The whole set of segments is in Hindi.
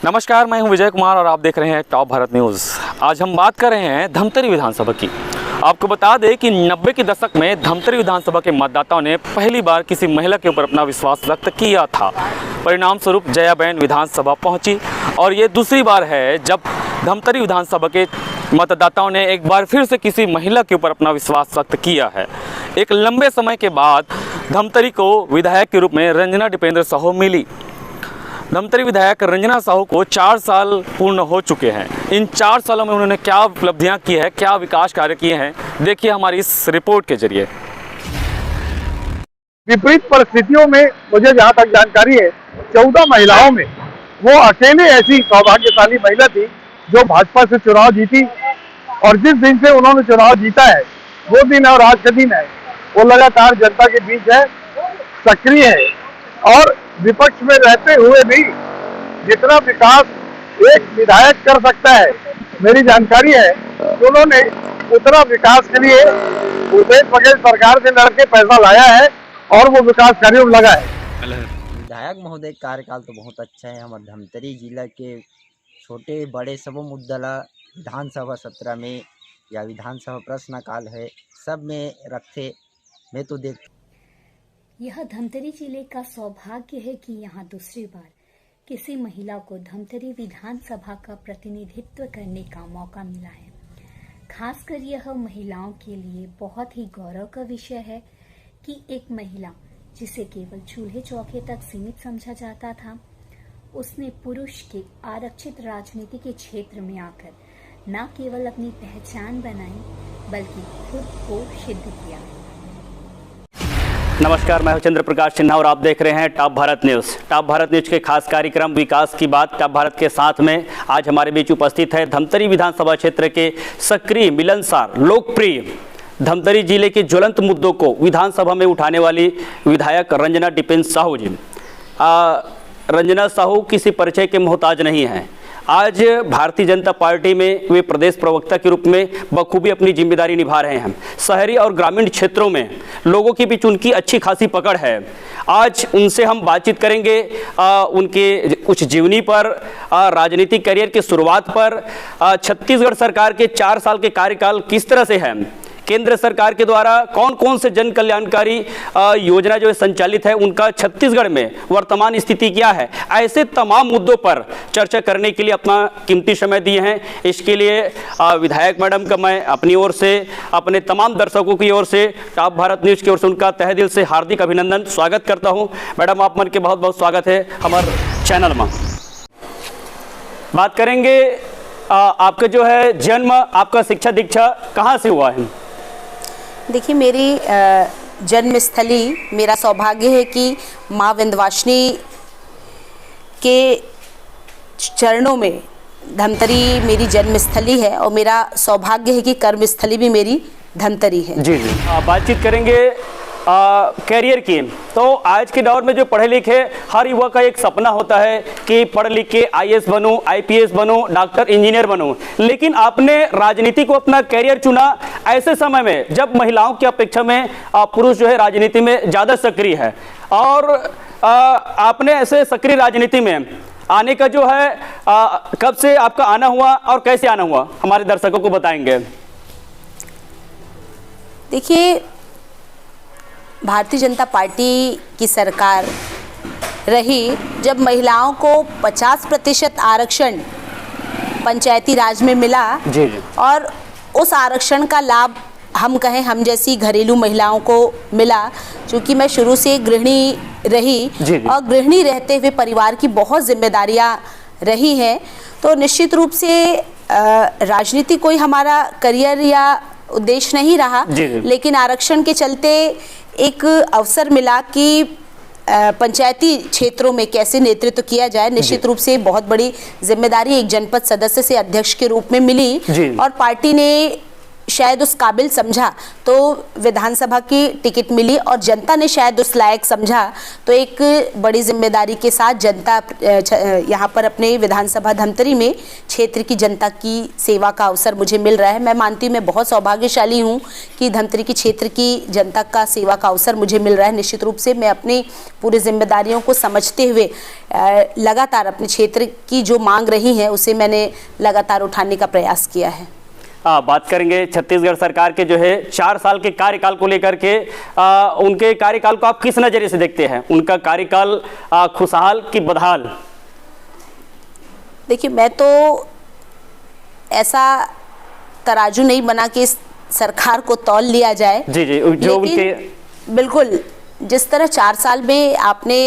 नमस्कार, मैं हूं विजय कुमार और आप देख रहे हैं टॉप भारत न्यूज़। आज हम बात कर रहे हैं धमतरी विधानसभा की। आपको बता दें कि 90 के दशक में धमतरी विधानसभा के मतदाताओं ने पहली बार किसी महिला के ऊपर अपना विश्वास व्यक्त किया था। परिणाम स्वरूप जयाबेन विधानसभा पहुंची और ये दूसरी बार है जब धमतरी विधानसभा के मतदाताओं ने एक बार फिर से किसी महिला के ऊपर अपना विश्वास व्यक्त किया है। एक लंबे समय के बाद धमतरी को विधायक के रूप में रंजना दीपेंद्र साहू मिली। धमतरी विधायक रंजना साहू को 4 साल पूर्ण हो चुके हैं। इन 4 सालों में उन्होंने क्या उपलब्धियां की है, क्या विकास कार्य किए हैं, देखिए हमारी इस रिपोर्ट के जरिए। विपरीत परिस्थितियों में मुझे जहां तक जानकारी है 14 महिलाओं में वो अकेले ऐसी सौभाग्यशाली महिला थी जो भाजपा से चुनाव जीती और जिस दिन से उन्होंने चुनाव जीता है वो दिन और आज का दिन है वो लगातार जनता के बीच है, सक्रिय है और विपक्ष में रहते हुए भी जितना विकास एक विधायक कर सकता है, मेरी जानकारी है कि उन्होंने उतना विकास के लिए भूपेश बघेल सरकार से लड़के पैसा लाया है और वो विकास कार्यों में लगा है। विधायक महोदय कार्यकाल तो बहुत अच्छा है। हमारे धमतरी जिला के छोटे बड़े सब मुद्दा विधानसभा सत्र में या विधानसभा प्रश्नकाल है सब में रखते मैं तो देख। यह धमतरी जिले का सौभाग्य है कि यहाँ दूसरी बार किसी महिला को धमतरी विधानसभा का प्रतिनिधित्व करने का मौका मिला है। खासकर यह महिलाओं के लिए बहुत ही गौरव का विषय है कि एक महिला जिसे केवल चूल्हे चौके तक सीमित समझा जाता था, उसने पुरुष के आरक्षित राजनीति के क्षेत्र में आकर न केवल अपनी पहचान बनाई बल्कि खुद को सिद्ध किया। नमस्कार, मैं हूं चंद्र प्रकाश सिन्हा और आप देख रहे हैं top Bharat news. Top Bharat news के खास कार्यक्रम विकास की बात टॉप भारत के साथ में आज हमारे बीच उपस्थित है धमतरी विधानसभा क्षेत्र के सक्रिय, मिलनसार, लोकप्रिय, धमतरी जिले के ज्वलंत मुद्दों को विधानसभा में उठाने वाली विधायक रंजना दीपेंद्र साहू जी। रंजना साहू किसी परिचय के मोहताज नहीं हैं। आज भारतीय जनता पार्टी में वे प्रदेश प्रवक्ता के रूप में बखूबी अपनी जिम्मेदारी निभा रहे हैं। शहरी और ग्रामीण क्षेत्रों में लोगों के बीच उनकी अच्छी खासी पकड़ है। आज उनसे हम बातचीत करेंगे उनके कुछ जीवनी पर, राजनीतिक करियर की शुरुआत पर, छत्तीसगढ़ सरकार के 4 साल के कार्यकाल किस तरह से है, केंद्र सरकार के द्वारा कौन कौन से जन कल्याणकारी योजना जो है संचालित है, उनका छत्तीसगढ़ में वर्तमान स्थिति क्या है, ऐसे तमाम मुद्दों पर चर्चा करने के लिए अपना कीमती समय दिए हैं। इसके लिए विधायक मैडम का मैं अपनी ओर से, अपने तमाम दर्शकों की ओर से, टॉप भारत न्यूज़ की ओर से उनका तहे दिल से हार्दिक अभिनंदन, स्वागत करता हूँ। मैडम, आप मन के बहुत बहुत स्वागत है हमारे चैनल में। बात करेंगे आपका जो है जन्म, आपका शिक्षा दीक्षा कहाँ से हुआ है? देखिए, मेरी जन्मस्थली, मेरा सौभाग्य है कि माँ विंध्यवासिनी के चरणों में धमतरी मेरी जन्मस्थली है और मेरा सौभाग्य है कि कर्मस्थली भी मेरी धमतरी है। जी जी। बातचीत करेंगे कैरियर की। तो आज के दौर में जो पढ़े लिखे हर युवा का एक सपना होता है कि पढ़ लिख के IAS बनूं, IPS बनूं, डॉक्टर, इंजीनियर बनूं, लेकिन आपने राजनीति को अपना कैरियर चुना ऐसे समय में जब महिलाओं की अपेक्षा में पुरुष जो है राजनीति में ज़्यादा सक्रिय है और आपने ऐसे सक्रिय राजनीति में आने का जो है कब से आपका आना हुआ और कैसे आना हुआ, हमारे दर्शकों को बताएंगे। देखिए, भारतीय जनता पार्टी की सरकार रही जब महिलाओं को 50% आरक्षण पंचायती राज में मिला। जी जी। और उस आरक्षण का लाभ हम कहें हम जैसी घरेलू महिलाओं को मिला, क्योंकि मैं शुरू से गृहिणी रही। जी जी। और गृहिणी रहते हुए परिवार की बहुत जिम्मेदारियां रही हैं, तो निश्चित रूप से राजनीति कोई हमारा करियर या उद्देश्य नहीं रहा। जी जी। लेकिन आरक्षण के चलते एक अवसर मिला कि पंचायती क्षेत्रों में कैसे नेतृत्व किया जाए। निश्चित रूप से बहुत बड़ी जिम्मेदारी एक जनपद सदस्य से अध्यक्ष के रूप में मिली और पार्टी ने शायद उस काबिल समझा तो विधानसभा की टिकट मिली, और जनता ने शायद उस लायक समझा तो एक बड़ी जिम्मेदारी के साथ जनता यहाँ पर अपने विधानसभा धमतरी में क्षेत्र की जनता की सेवा का अवसर मुझे मिल रहा है। मैं मानती हूँ मैं बहुत सौभाग्यशाली हूँ कि धमतरी की क्षेत्र की जनता का सेवा का अवसर मुझे मिल रहा है। निश्चित रूप से मैं अपनी पूरी जिम्मेदारियों को समझते हुए लगातार अपने क्षेत्र की जो मांग रही है उसे मैंने लगातार उठाने का प्रयास किया है। बात करेंगे छत्तीसगढ़ सरकार के जो है 4 साल के कार्यकाल को लेकर के, उनके कार्यकाल को आप किस नजरिए से देखते हैं? उनका कार्यकाल खुशहाल कि बदहाल? देखिए, मैं तो ऐसा तराजू नहीं बना कि इस सरकार को तौल लिया जाए। जी जी, जो उनके बिल्कुल जिस तरह 4 साल में आपने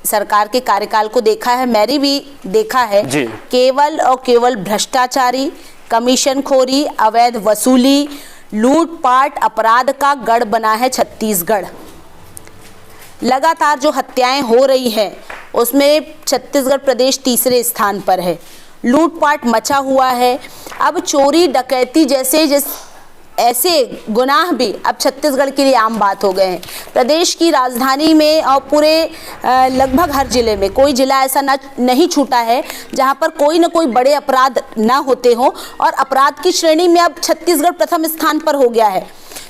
सरकार के कार्यकाल को देखा है, मैंने भी देखा है, केवल और केवल भ्रष्टाचारी, कमीशनखोरी, अवैध वसूली, लूटपाट, अपराध का गढ़ बना है छत्तीसगढ़। लगातार जो हत्याएं हो रही हैं उसमें छत्तीसगढ़ प्रदेश तीसरे स्थान पर है। लूटपाट मचा हुआ है। अब चोरी डकैती जैसे ऐसे गुनाह भी अब छत्तीसगढ़ के लिए आम बात हो गए हैं। प्रदेश की राजधानी में और पूरे लगभग हर जिले में कोई जिला ऐसा नहीं छूटा है जहां पर कोई न कोई बड़े अपराध ना होते हों, और अपराध की श्रेणी में अब छत्तीसगढ़ प्रथम स्थान पर हो गया है।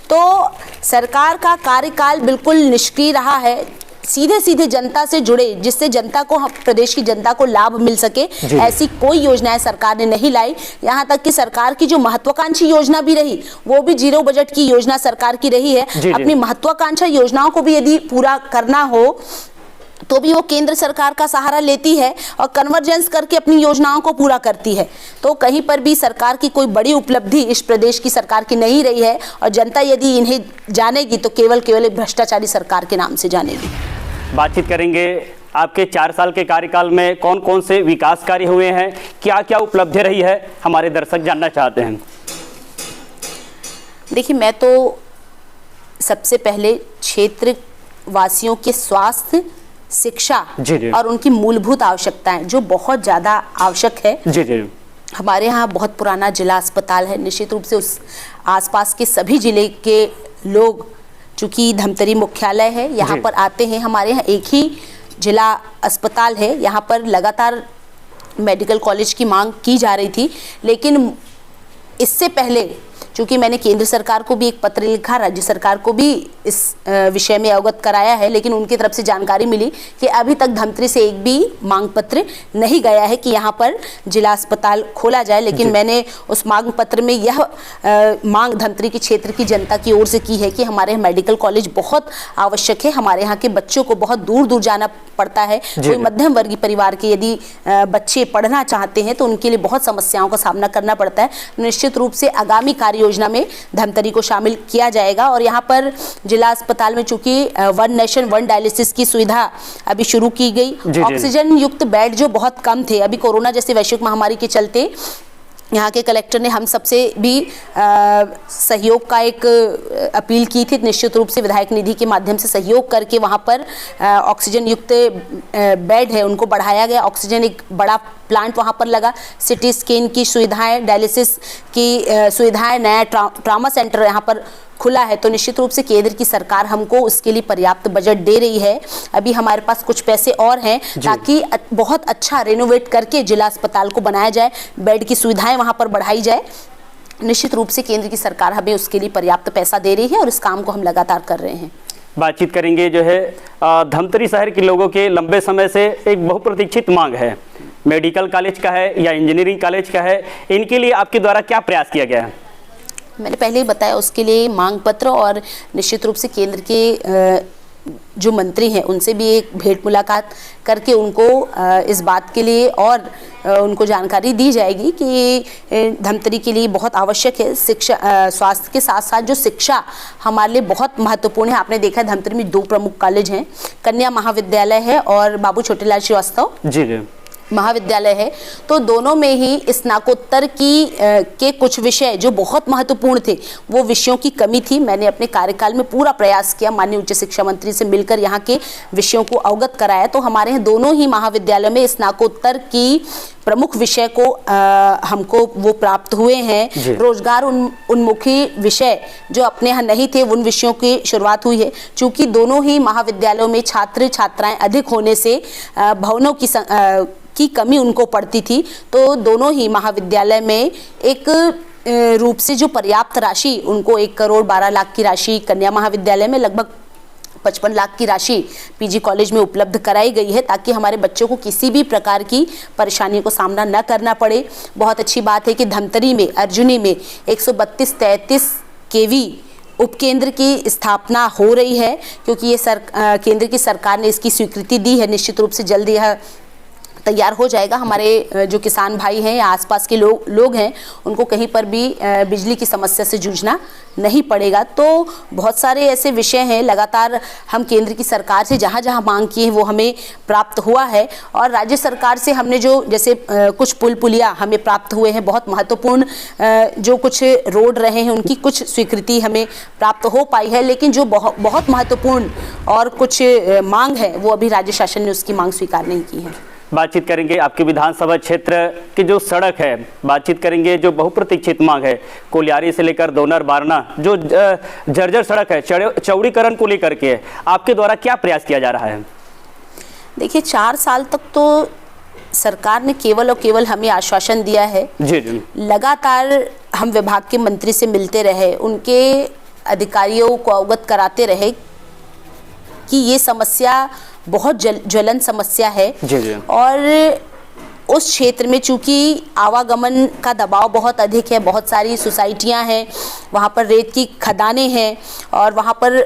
तो सरकार का कार्यकाल बिल्कुल निष्क्रिय रहा है, सीधे सीधे जनता से जुड़े, जिससे जनता को, प्रदेश की जनता को लाभ मिल सके, ऐसी कोई योजनाएं सरकार ने नहीं लाई। यहाँ तक कि सरकार की जो महत्वाकांक्षी योजना भी रही वो भी जीरो बजट की योजना सरकार की रही है। अपनी महत्वाकांक्षा योजनाओं को भी यदि पूरा करना हो तो भी वो केंद्र सरकार का सहारा लेती है और कन्वर्जेंस करके अपनी योजनाओं को पूरा करती है। तो कहीं पर भी सरकार की कोई बड़ी उपलब्धि इस प्रदेश की सरकार की नहीं रही है, और जनता यदि इन्हें जानेगी तो केवल एक भ्रष्टाचारी सरकार के नाम से जानेगी। बातचीत करेंगे आपके 4 साल के कार्यकाल में कौन कौन से विकास कार्य हुए हैं, क्या क्या उपलब्धि रही है, हमारे दर्शक जानना चाहते हैं। देखिए, मैं तो सबसे पहले क्षेत्र वासियों के स्वास्थ्य, शिक्षा और उनकी मूलभूत आवश्यकताएं जो बहुत ज़्यादा आवश्यक है। हमारे यहाँ बहुत पुराना जिला अस्पताल है। निश्चित रूप से उस आसपास के सभी जिले के लोग, चूँकि धमतरी मुख्यालय है, यहाँ पर आते हैं। हमारे यहाँ एक ही जिला अस्पताल है। यहाँ पर लगातार मेडिकल कॉलेज की मांग की जा रही थी, लेकिन इससे पहले चूँकि मैंने केंद्र सरकार को भी एक पत्र लिखा, राज्य सरकार को भी इस विषय में अवगत कराया है, लेकिन उनकी तरफ से जानकारी मिली कि अभी तक धमतरी से एक भी मांग पत्र नहीं गया है कि यहाँ पर जिला अस्पताल खोला जाए। लेकिन मैंने उस मांग पत्र में यह मांग धमतरी के क्षेत्र की जनता की ओर से की है कि हमारे यहाँ मेडिकल कॉलेज बहुत आवश्यक है। हमारे यहाँ के बच्चों को बहुत दूर दूर जाना पड़ता है। कोई मध्यम वर्गीय परिवार के यदि बच्चे पढ़ना चाहते हैं तो उनके लिए बहुत समस्याओं का सामना करना पड़ता है। निश्चित रूप से आगामी कार्य योजना में धमतरी को शामिल किया जाएगा, और यहाँ पर जिला अस्पताल में चूंकि 1 नेशन 1 डायलिसिस की सुविधा अभी शुरू की गई। ऑक्सीजन युक्त बेड जो बहुत कम थे, अभी कोरोना जैसी वैश्विक महामारी के चलते यहाँ के कलेक्टर ने हम सबसे भी सहयोग का एक अपील की थी। निश्चित रूप से विधायक निधि के माध्यम से सहयोग करके वहाँ पर ऑक्सीजन युक्त बेड है उनको बढ़ाया गया। ऑक्सीजन एक बड़ा प्लांट वहाँ पर लगा, सिटी स्कैन की सुविधाएं, डायलिसिस की सुविधाएं, नया ट्रामा सेंटर यहाँ पर खुला है। तो निश्चित रूप से केंद्र की सरकार हमको उसके लिए पर्याप्त बजट दे रही है। अभी हमारे पास कुछ पैसे और हैं ताकि बहुत अच्छा रेनोवेट करके जिला अस्पताल को बनाया जाए, बेड की सुविधाएं वहां पर बढ़ाई जाए। निश्चित रूप से केंद्र की सरकार हमें उसके लिए पर्याप्त पैसा दे रही है और इस काम को हम लगातार कर रहे हैं। बातचीत करेंगे जो है धमतरी शहर के लोगों के लंबे समय से एक बहुप्रतीक्षित मांग है, मेडिकल कॉलेज का है या इंजीनियरिंग कॉलेज का है, इनके लिए आपके द्वारा क्या प्रयास किया गया है? मैंने पहले ही बताया, उसके लिए मांग पत्र और निश्चित रूप से केंद्र के जो मंत्री हैं उनसे भी एक भेंट मुलाकात करके उनको इस बात के लिए और उनको जानकारी दी जाएगी कि धमतरी के लिए बहुत आवश्यक है शिक्षा। स्वास्थ्य के साथ साथ जो शिक्षा हमारे लिए बहुत महत्वपूर्ण है। आपने देखा है धमतरी में 2 प्रमुख कॉलेज हैं, कन्या महाविद्यालय है और बाबू छोटेलाल श्रीवास्तव। जी। महाविद्यालय है, तो दोनों में ही स्नाकोत्तर के कुछ विषय जो बहुत महत्वपूर्ण थे, वो विषयों की कमी थी। मैंने अपने कार्यकाल में पूरा प्रयास किया, माननीय उच्च शिक्षा मंत्री से मिलकर यहाँ के विषयों को अवगत कराया। तो हमारे यहाँ दोनों ही महाविद्यालय में स्नाकोत्तर की प्रमुख विषय को हमको वो प्राप्त हुए हैं। रोजगार उन्मुखी विषय जो अपने यहाँ नहीं थे, उन विषयों की शुरुआत हुई है। चूंकि दोनों ही महाविद्यालयों में छात्र छात्राएं अधिक होने से भवनों की कमी उनको पड़ती थी, तो दोनों ही महाविद्यालय में एक रूप से जो पर्याप्त राशि उनको 1 करोड़ 12 लाख की राशि, कन्या महाविद्यालय में लगभग 55 लाख की राशि पीजी कॉलेज में उपलब्ध कराई गई है, ताकि हमारे बच्चों को किसी भी प्रकार की परेशानी को सामना न करना पड़े। बहुत अच्छी बात है कि धमतरी में, अर्जुनी में 132-33 केवी उपकेंद्र की स्थापना हो रही है, क्योंकि ये केंद्र की सरकार ने इसकी स्वीकृति दी है। निश्चित रूप से जल्द यह तैयार हो जाएगा। हमारे जो किसान भाई हैं या आसपास के लोग हैं, उनको कहीं पर भी बिजली की समस्या से जूझना नहीं पड़ेगा। तो बहुत सारे ऐसे विषय हैं, लगातार हम केंद्र की सरकार से जहाँ जहाँ मांग की है वो हमें प्राप्त हुआ है, और राज्य सरकार से हमने जो जैसे कुछ पुल पुलिया हमें प्राप्त हुए हैं, बहुत महत्वपूर्ण जो कुछ रोड रहे हैं उनकी कुछ स्वीकृति हमें प्राप्त हो पाई है। लेकिन जो बहुत महत्वपूर्ण और कुछ मांग है, वो अभी राज्य शासन ने उसकी मांग स्वीकार नहीं की है। बातचीत करेंगे आपके विधानसभा क्षेत्र की जो सड़क है, बातचीत करेंगे जो बहुप्रतीक्षित मांग है, कोलियारी से लेकर दोनर बारना जो जर्जर सड़क है, चौड़ीकरण को लेकर के आपके द्वारा क्या प्रयास किया जा रहा है? देखिए, 4 साल तक तो सरकार ने केवल और केवल हमें आश्वासन दिया है। जी। लगातार हम विभाग के मंत्री से मिलते रहे, उनके अधिकारियों को अवगत कराते रहे कि ये समस्या बहुत ज्वलन समस्या है। जी। और उस क्षेत्र में चूंकि आवागमन का दबाव बहुत अधिक है, बहुत सारी सोसाइटियां हैं, वहाँ पर रेत की खदानें हैं, और वहाँ पर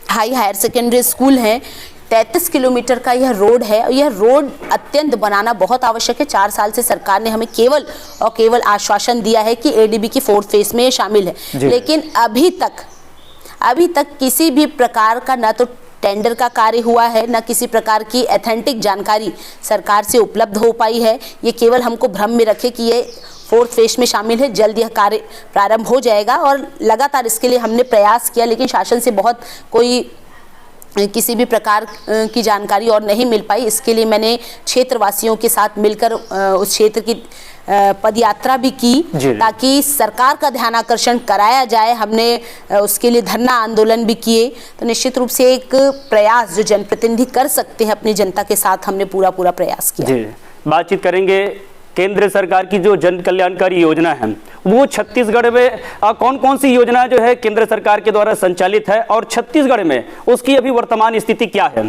हायर सेकेंडरी स्कूल हैं। 33 किलोमीटर का यह रोड है, और यह रोड अत्यंत बनाना बहुत आवश्यक है। 4 साल से सरकार ने हमें केवल और केवल आश्वासन दिया है कि एडीबी की 4th फेज में शामिल है, लेकिन अभी तक किसी भी प्रकार का न तो टेंडर का कार्य हुआ है, न किसी प्रकार की ऑथेंटिक जानकारी सरकार से उपलब्ध हो पाई है। ये केवल हमको भ्रम में रखे कि ये 4th फेज में शामिल है, जल्द यह कार्य प्रारंभ हो जाएगा, और लगातार इसके लिए हमने प्रयास किया, लेकिन शासन से बहुत कोई किसी भी प्रकार की जानकारी और नहीं मिल पाई। इसके लिए मैंने क्षेत्रवासियों के साथ मिलकर उस क्षेत्र की पदयात्रा भी की, ताकि सरकार का ध्यान आकर्षण कराया जाए। हमने उसके लिए धरना आंदोलन भी किए। तो निश्चित रूप से एक प्रयास जो जनप्रतिनिधि कर सकते हैं अपनी जनता के साथ, हमने पूरा प्रयास किया। जी, बातचीत करेंगे केंद्र सरकार की जो जन कल्याणकारी योजना है, वो छत्तीसगढ़ में कौन कौन सी योजना जो है केंद्र सरकार के द्वारा संचालित है, और छत्तीसगढ़ में उसकी अभी वर्तमान स्थिति क्या है?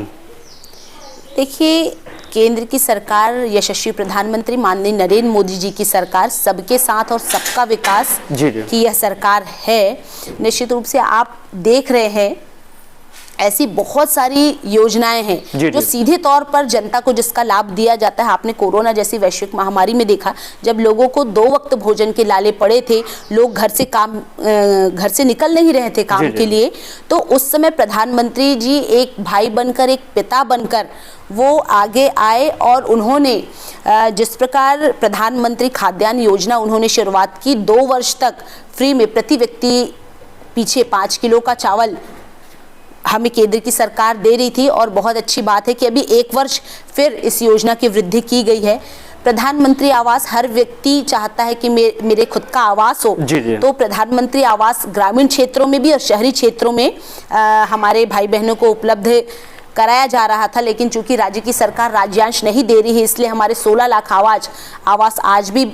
देखिए, केंद्र की सरकार, यशस्वी प्रधानमंत्री माननीय नरेंद्र मोदी जी की सरकार, सबके साथ और सबका विकास की यह सरकार है। निश्चित रूप से आप देख रहे हैं ऐसी बहुत सारी योजनाएं हैं जो सीधे तौर पर जनता को जिसका लाभ दिया जाता है। आपने कोरोना जैसी वैश्विक महामारी में देखा, जब लोगों को 2 वक्त भोजन के लाले पड़े थे, लोग घर से निकल नहीं रहे थे काम के लिए, तो उस समय प्रधानमंत्री जी एक भाई बनकर, एक पिता बनकर वो आगे आए, और उन्होंने जिस प्रकार प्रधानमंत्री खाद्यान्न योजना उन्होंने शुरुआत की, 2 वर्ष तक फ्री में प्रति व्यक्ति पीछे 5 किलो का चावल हमें केंद्र की सरकार दे रही थी। और बहुत अच्छी बात है कि अभी 1 वर्ष फिर इस योजना की वृद्धि की गई है। प्रधानमंत्री आवास, हर व्यक्ति चाहता है कि मेरे खुद का आवास हो। तो प्रधानमंत्री आवास ग्रामीण क्षेत्रों में भी और शहरी क्षेत्रों में हमारे भाई बहनों को उपलब्ध कराया जा रहा था, लेकिन चूंकि राज्य की सरकार राज्यांश नहीं दे रही है, इसलिए हमारे 16 लाख आवास आज भी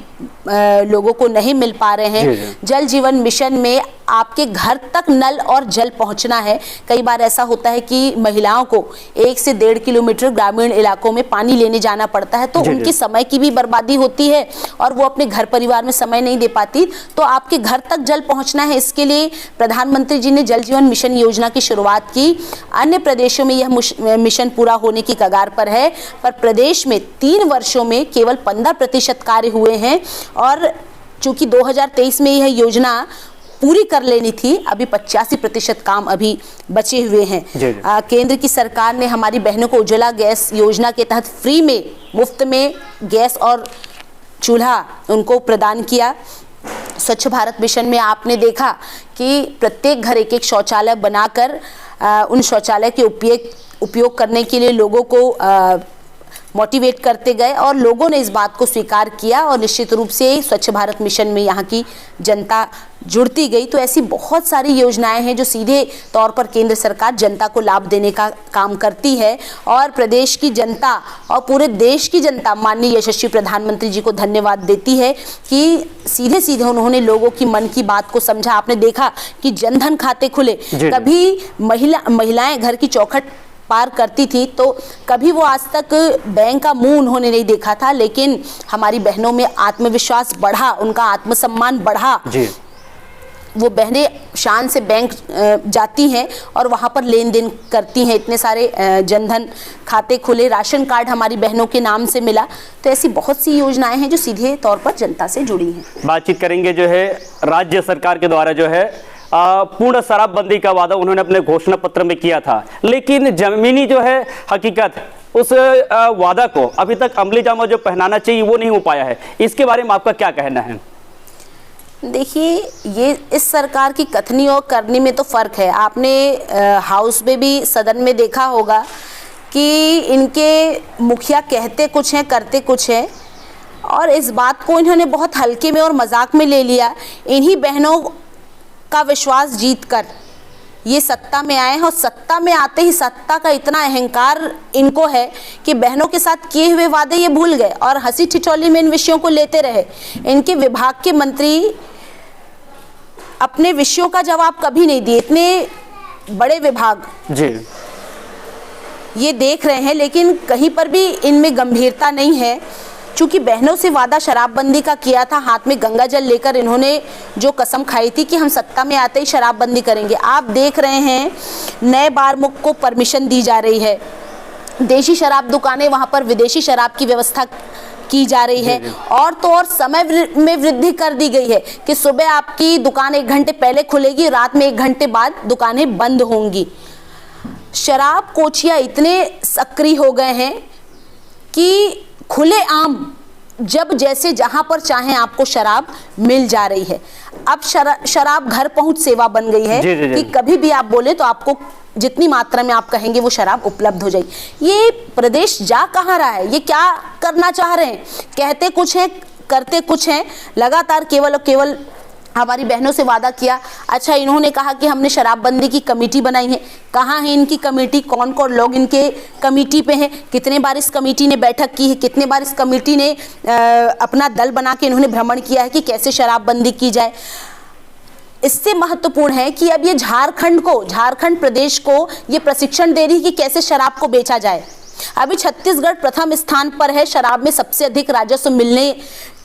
लोगों को नहीं मिल पा रहे हैं। जल जीवन मिशन में आपके घर तक नल और जल पहुंचना है। कई बार ऐसा होता है कि महिलाओं को 1 से 1.5 किलोमीटर ग्रामीण इलाकों में पानी लेने जाना पड़ता है, तो उनकी समय की भी बर्बादी होती है और वो अपने घर परिवार में समय नहीं दे पाती। तो आपके घर तक जल पहुंचना है, इसके लिए प्रधानमंत्री जी ने जल जीवन मिशन योजना की शुरुआत की। अन्य प्रदेशों में यह मिशन पूरा होने की कगार पर है, पर प्रदेश में 3 वर्षों में केवल 15% कार्य हुए हैं। और चूंकि 2023 में यह योजना पूरी कर लेनी थी। अभी 85% काम अभी बचे हुए हैं। केंद्र की सरकार ने हमारी बहनों को उज्ज्वला गैस योजना के तहत फ्री में, मुफ्त में गैस और चूल्हा उनको प्रदान किया। स्वच्छ भारत मिशन में आपने देखा कि प्रत्येक घर एक शौचालय बनाकर उन शौचालय के उपयोग करने के लिए लोगों को मोटिवेट करते गए और लोगों ने इस बात को स्वीकार किया और निश्चित रूप से स्वच्छ भारत मिशन में यहाँ की जनता जुड़ती गई। तो ऐसी बहुत सारी योजनाएं हैं जो सीधे तौर पर केंद्र सरकार जनता को लाभ देने का काम करती है और प्रदेश की जनता और पूरे देश की जनता माननीय यशस्वी प्रधानमंत्री जी को धन्यवाद देती है कि सीधे सीधे उन्होंने लोगों की मन की बात को समझा। आपने देखा कि जनधन खाते खुले, कभी महिलाएं घर की चौखट पार करती थी तो कभी वो आज तक बैंक का मुंह उन्होंने नहीं देखा था, लेकिन हमारी बहनों में आत्मविश्वास बढ़ा, उनका आत्मसम्मान बढ़ा। वो बहनें शान से बैंक जाती हैं और वहाँ पर लेन देन करती हैं। इतने सारे जनधन खाते खुले, राशन कार्ड हमारी बहनों के नाम से मिला। तो ऐसी बहुत सी योजनाएं हैं जो सीधे तौर पर जनता से जुड़ी हैं। बातचीत करेंगे जो है राज्य सरकार के द्वारा जो है पूर्ण शराबबंदी का वादा उन्होंने अपने घोषणा पत्र में किया था, लेकिन जमीनी जो है हकीकत उस वादा को अभी तक अमली जामा जो पहनाना चाहिए वो नहीं हो पाया है। इसके बारे में आपका क्या कहना है? देखिए, ये इस सरकार की कथनी और करनी में तो फर्क है। आपने हाउस में भी, सदन में देखा होगा कि इनके मुखिया कहते कुछ हैं, करते कुछ हैं और इस बात को इन्होंने बहुत हल्के में और मजाक में ले लिया। इन्हीं बहनों का विश्वास जीतकर ये सत्ता में आए हैं और सत्ता में आते ही सत्ता का इतना अहंकार इनको है कि बहनों के साथ किए हुए वादे ये भूल गए और हंसी ठिठोली में इन विषयों को लेते रहे। इनके विभाग के मंत्री अपने विषयों का जवाब कभी नहीं दिए। इतने बड़े विभाग ये देख रहे हैं लेकिन कहीं पर भी इनमें गंभीरता नहीं है। चूंकि बहनों से वादा शराबबंदी का किया था, हाथ में गंगा जल लेकर इन्होंने जो कसम खाई थी कि हम सत्ता में आते ही शराबबंदी करेंगे। आप देख रहे हैं नए बारमुख को परमिशन दी जा रही है, देशी शराब दुकानें, वहां पर विदेशी शराब की व्यवस्था की जा रही है और तो और समय में वृद्धि कर दी गई है कि सुबह आपकी दुकान 1 घंटे पहले खुलेगी, रात में 1 घंटे बाद दुकानें बंद होंगी। शराब कोचिया इतने सक्रिय हो गए हैं कि खुले आम जब जैसे जहां पर चाहें आपको शराब मिल जा रही है। अब शराब घर पहुंच सेवा बन गई है कि कभी भी आप बोले तो आपको जितनी मात्रा में आप कहेंगे वो शराब उपलब्ध हो जाएगी। ये प्रदेश जा कहां रहा है? ये क्या करना चाह रहे हैं? कहते कुछ हैं, करते कुछ हैं। लगातार केवल और केवल हमारी बहनों से वादा किया। अच्छा, इन्होंने कहा कि हमने शराबबंदी की कमेटी बनाई है। कहाँ है इनकी कमेटी? कौन कौन लोग इनके कमेटी पे हैं? कितने बार इस कमेटी ने बैठक की है? कितने बार इस कमेटी ने अपना दल बना के इन्होंने भ्रमण किया है कि कैसे शराबबंदी की जाए? इससे महत्वपूर्ण है कि अब ये झारखंड प्रदेश को ये प्रशिक्षण दे रही है कि कैसे शराब को बेचा जाए। अभी छत्तीसगढ़ प्रथम स्थान पर है शराब में। सबसे अधिक राजस्व मिलने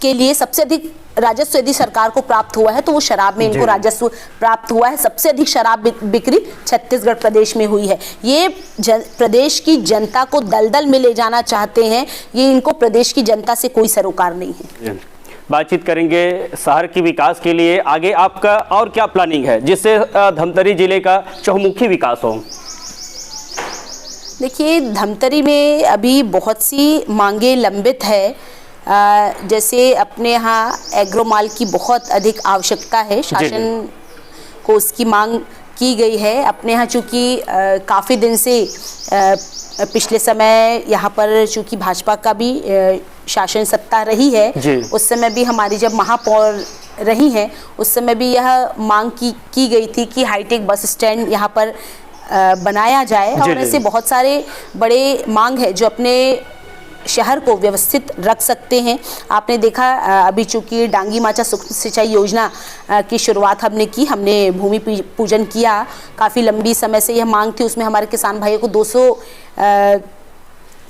के लिए, सबसे अधिक राजस्व यदि सरकार को प्राप्त हुआ है तो वो शराब में इनको राजस्व प्राप्त हुआ है। सबसे अधिक शराब बिक्री छत्तीसगढ़ प्रदेश में हुई है। ये प्रदेश की जनता को दलदल में ले जाना चाहते हैं। ये इनको प्रदेश की जनता से कोई सरोकार नहीं है। बातचीत करेंगे शहर की विकास के लिए। आगे आपका और क्या प्लानिंग है जिससे धमतरी जिले का चहुमुखी विकास हो? देखिए, धमतरी में अभी बहुत सी मांगे लंबित है। जैसे अपने यहाँ एग्रोमाल की बहुत अधिक आवश्यकता है, शासन को उसकी मांग की गई है। अपने यहाँ चूँकि काफ़ी दिन से पिछले समय यहाँ पर चूँकि भाजपा का भी शासन सत्ता रही है, उस समय भी हमारी जब महापौर रही हैं उस समय भी यह मांग की गई थी कि हाईटेक बस स्टैंड यहाँ पर बनाया जाए। और ऐसे बहुत सारे बड़े मांग है जो अपने शहर को व्यवस्थित रख सकते हैं। आपने देखा अभी चूँकि डांगी माचा सूक्ष्म सिंचाई योजना की शुरुआत हमने भूमि पूजन किया। काफ़ी लंबी समय से यह मांग थी, उसमें हमारे किसान भाइयों को 200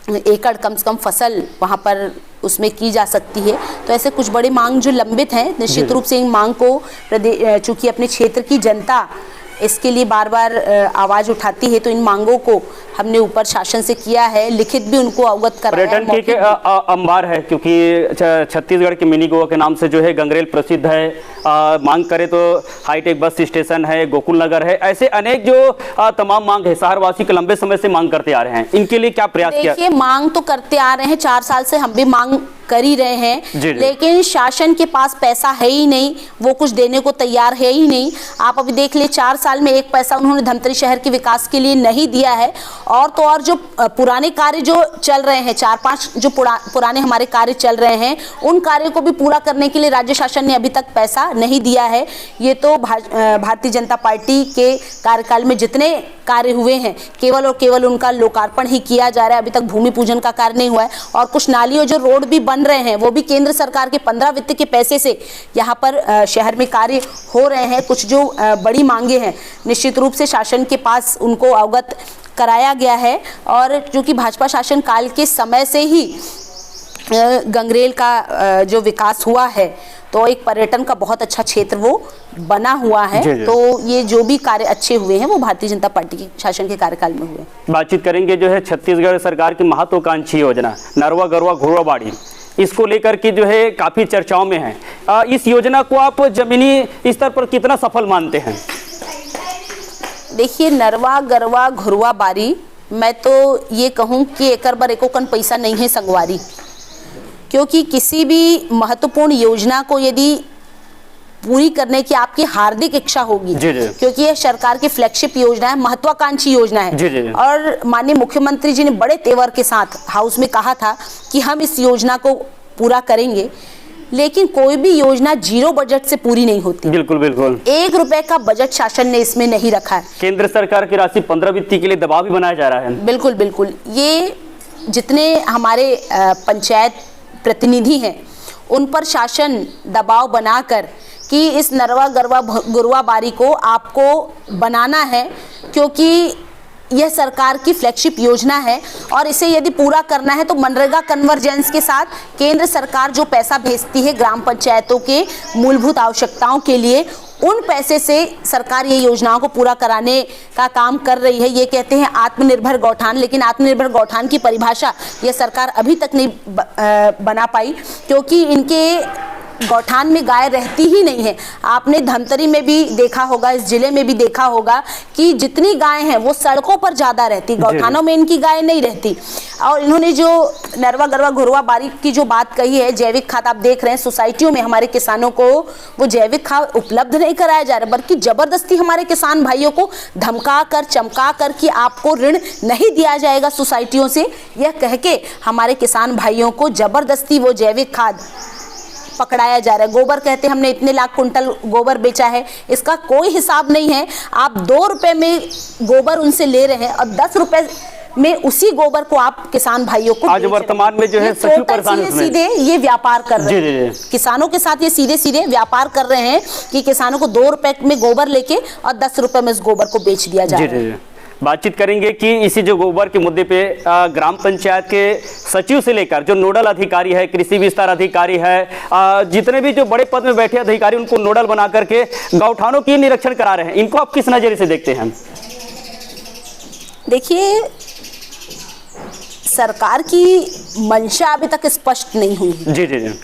एकड़ कम से कम फसल वहाँ पर उसमें की जा सकती है। तो ऐसे कुछ बड़े मांग जो लंबित हैं, निश्चित रूप से इन मांग को चूँकि अपने क्षेत्र की जनता इसके लिए बार बार आवाज़ उठाती है, तो इन मांगों को हमने ऊपर शासन से किया है, लिखित भी उनको अवगत कराया है। पर्यटन के अंबार है क्योंकि छत्तीसगढ़ के मिनी गोवा के नाम से जो है गंगरेल प्रसिद्ध है मांग करें तो हाईटेक बस स्टेशन है, गोकुल नगर है, ऐसे अनेक जो तमाम मांग है शहरवासी के लंबे समय से मांग करते आ रहे हैं, इनके लिए क्या प्रयास किया? देखिए, मांग तो करते आ रहे हैं, 4 साल से हम भी मांग कर ही रहे हैं, जी। लेकिन शासन के पास पैसा है ही नहीं, वो कुछ देने को तैयार है ही नहीं। आप अभी देख ले, 4 साल में एक पैसा उन्होंने धमतरी शहर के विकास के लिए नहीं दिया है। और तो और जो पुराने कार्य जो चल रहे हैं, 4-5 जो पुराने हमारे कार्य चल रहे हैं, उन कार्यों को भी पूरा करने के लिए राज्य शासन ने अभी तक पैसा नहीं दिया है। ये तो भारतीय जनता पार्टी के कार्यकाल में जितने कार्य हुए हैं, केवल और केवल उनका लोकार्पण ही किया जा रहा है, अभी तक भूमि पूजन का कार्य नहीं हुआ है। और कुछ नालियों जो रोड भी बन रहे हैं, वो भी केंद्र सरकार के 15 वित्त के पैसे से यहाँ पर शहर में कार्य हो रहे हैं। कुछ जो बड़ी मांगे हैं, निश्चित रूप से शासन के पास उनको अवगत कराया गया है। और क्योंकि भाजपा शासन काल के समय से ही गंगरेल का जो विकास हुआ है, तो एक पर्यटन का बहुत अच्छा क्षेत्र वो बना हुआ है। जी। तो ये जो भी कार्य अच्छे हुए हैं वो भारतीय जनता पार्टी के शासन के कार्यकाल में हुए। बातचीत करेंगे जो है छत्तीसगढ़ सरकार की महत्वाकांक्षी योजना नरवा गरवा घुरवा बाड़ी, इसको लेकर के जो है काफ़ी चर्चाओं में है। इस योजना को आप जमीनी स्तर पर कितना सफल मानते हैं? देखिए, नरवा गरवा घुरवा बारी, मैं तो ये कहूँ कि एकर बर एको कन पैसा नहीं है संगवारी, क्योंकि किसी भी महत्वपूर्ण योजना को यदि पूरी करने की आपकी हार्दिक इच्छा होगी, जी। क्योंकि यह सरकार की फ्लैगशिप योजना है, महत्वाकांक्षी योजना है। जी। और माननीय मुख्यमंत्री जी ने बड़े तेवर के साथ हाउस में कहा था कि हम इस योजना को पूरा करेंगे, लेकिन कोई भी योजना जीरो बजट से पूरी नहीं होती। बिल्कुल बिल्कुल। 1 रुपए का बजट शासन ने इसमें नहीं रखा है। केंद्र सरकार की राशि 15 वित्त के लिए दबाव भी बनाया जा रहा है। बिल्कुल बिल्कुल। ये जितने हमारे पंचायत प्रतिनिधि हैं, उन पर शासन दबाव बनाकर कि इस नरवा गरवा गुरवा बारी को आपको बनाना है, क्योंकि यह सरकार की फ्लैगशिप योजना है और इसे यदि पूरा करना है तो मनरेगा कन्वर्जेंस के साथ केंद्र सरकार जो पैसा भेजती है ग्राम पंचायतों के मूलभूत आवश्यकताओं के लिए, उन पैसे से सरकार ये योजनाओं को पूरा कराने का काम कर रही है। ये कहते हैं आत्मनिर्भर गौठान, लेकिन आत्मनिर्भर गौठान की परिभाषा ये सरकार अभी तक नहीं बना पाई, क्योंकि इनके गौठान में गाय रहती ही नहीं है। आपने धमतरी में भी देखा होगा, इस जिले में भी देखा होगा कि जितनी गाय हैं वो सड़कों पर ज़्यादा रहती, गौठानों में इनकी गाय नहीं रहती। और इन्होंने जो नरवा गरवा घुरवा बारी की जो बात कही है, जैविक खाद, आप देख रहे हैं सोसाइटियों में हमारे किसानों को वो जैविक खाद उपलब्ध नहीं कराया जा रहा, बल्कि जबरदस्ती हमारे किसान भाइयों को धमका कर चमका कर कि आपको ऋण नहीं दिया जाएगा सोसाइटियों से, यह कह के हमारे किसान भाइयों को जबरदस्ती वो जैविक खाद पकड़ाया जा रहा है। गोबर कहते हैं हमने इतने लाख कुंटल गोबर बेचा है, इसका कोई हिसाब नहीं है। आप 2 रुपए में गोबर उनसे ले रहे हैं और 10 रुपए में उसी गोबर को आप किसान भाइयों को आज वर्तमान में जो है सचिव परेशान सीधे ये व्यापार कर रहे हैं। किसानों के साथ ये सीधे सीधे व्यापार कर रहे हैं कि किसानों को 2 रुपए में गोबर लेके और 10 रुपए में उस गोबर को बेच दिया जा रहा है। बातचीत करेंगे कि इसी जो गोबर के मुद्दे पे ग्राम पंचायत के सचिव से लेकर जो नोडल अधिकारी है, कृषि विस्तार अधिकारी है, जितने भी जो बड़े पद में बैठे अधिकारी, उनको नोडल बना करके गौठानों की निरीक्षण करा रहे हैं, इनको आप किस नजरिए से देखते हैं? देखिए, सरकार की मंशा अभी तक स्पष्ट नहीं हुई है। जी।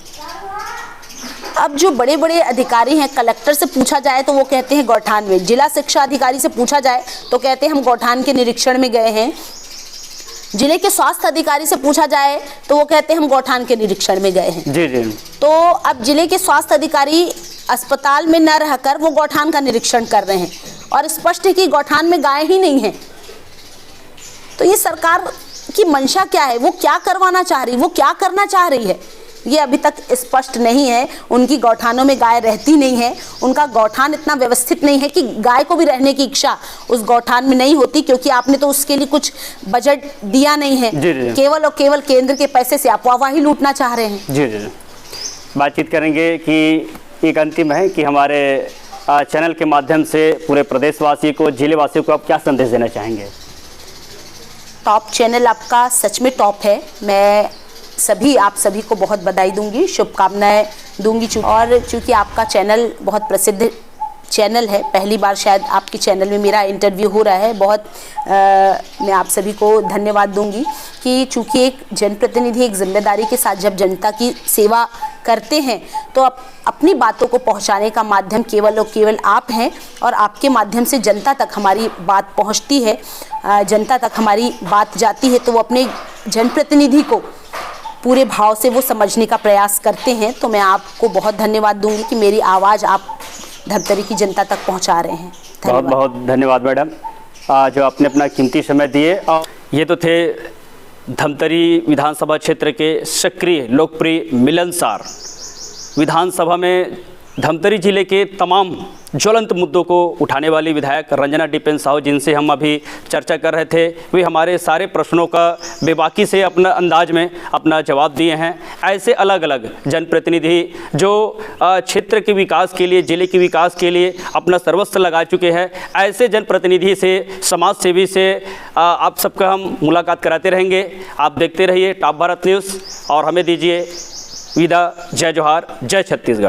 अब जो बड़े बड़े अधिकारी हैं, कलेक्टर से पूछा जाए तो वो कहते हैं गौठान में, जिला शिक्षा अधिकारी से पूछा जाए तो कहते हैं हम गौठान के निरीक्षण में गए हैं, जिले के स्वास्थ्य अधिकारी से पूछा जाए तो वो कहते हैं हम गौठान के निरीक्षण में गए हैं। जी। तो अब जिले के स्वास्थ्य अधिकारी अस्पताल में न रहकर वो गौठान का निरीक्षण कर रहे हैं और स्पष्ट है कि गौठान में गाय ही नहीं है। तो ये सरकार की मंशा क्या है, वो क्या करवाना चाह रही, वो क्या करना चाह रही है, ये अभी तक स्पष्ट नहीं है। उनकी गौठानों में गाय रहती नहीं है, उनका गौठान इतना व्यवस्थित नहीं है कि गाय को भी रहने की इच्छा उस गौठान में नहीं होती, क्योंकि आपने तो उसके लिए कुछ बजट दिया नहीं है। जी। केवल और केवल केंद्र के पैसे से आप वाहवाही लूटना चाह रहे हैं। जी। बातचीत करेंगे कि एक अंतिम है कि हमारे चैनल के माध्यम से पूरे प्रदेशवासी को, जिले वासियों को आप क्या संदेश देना चाहेंगे? टॉप चैनल आपका सच में टॉप है। मैं आप सभी को बहुत बधाई दूंगी, शुभकामनाएं दूंगी। और चूँकि आपका चैनल बहुत प्रसिद्ध चैनल है, पहली बार शायद आपके चैनल में मेरा इंटरव्यू हो रहा है, बहुत मैं आप सभी को धन्यवाद दूंगी कि चूँकि एक जनप्रतिनिधि एक जिम्मेदारी के साथ जब जनता की सेवा करते हैं तो अपनी बातों को पहुंचाने का माध्यम केवल और केवल आप हैं, और आपके माध्यम से जनता तक हमारी बात पहुंचती है, जनता तक हमारी बात जाती है, तो वो अपने जनप्रतिनिधि को पूरे भाव से वो समझने का प्रयास करते हैं। तो मैं आपको बहुत धन्यवाद दूंगी कि मेरी आवाज़ आप धमतरी की जनता तक पहुंचा रहे हैं। बहुत बहुत धन्यवाद मैडम, जो आपने अपना कीमती समय दिए। और ये तो थे धमतरी विधानसभा क्षेत्र के सक्रिय लोकप्रिय मिलनसार, विधानसभा में धमतरी जिले के तमाम ज्वलंत मुद्दों को उठाने वाली विधायक रंजना डिपेन साहू, जिनसे हम अभी चर्चा कर रहे थे। वे हमारे सारे प्रश्नों का बेबाकी से अपना अंदाज में अपना जवाब दिए हैं। ऐसे अलग अलग जनप्रतिनिधि जो क्षेत्र के विकास के लिए, जिले के विकास के लिए अपना सर्वस्व लगा चुके हैं, ऐसे जनप्रतिनिधि से, समाज सेवी से आप सबका हम मुलाकात कराते रहेंगे। आप देखते रहिए टॉप भारत न्यूज़ और हमें दीजिए विदा। जय जोहार, जय छत्तीसगढ़।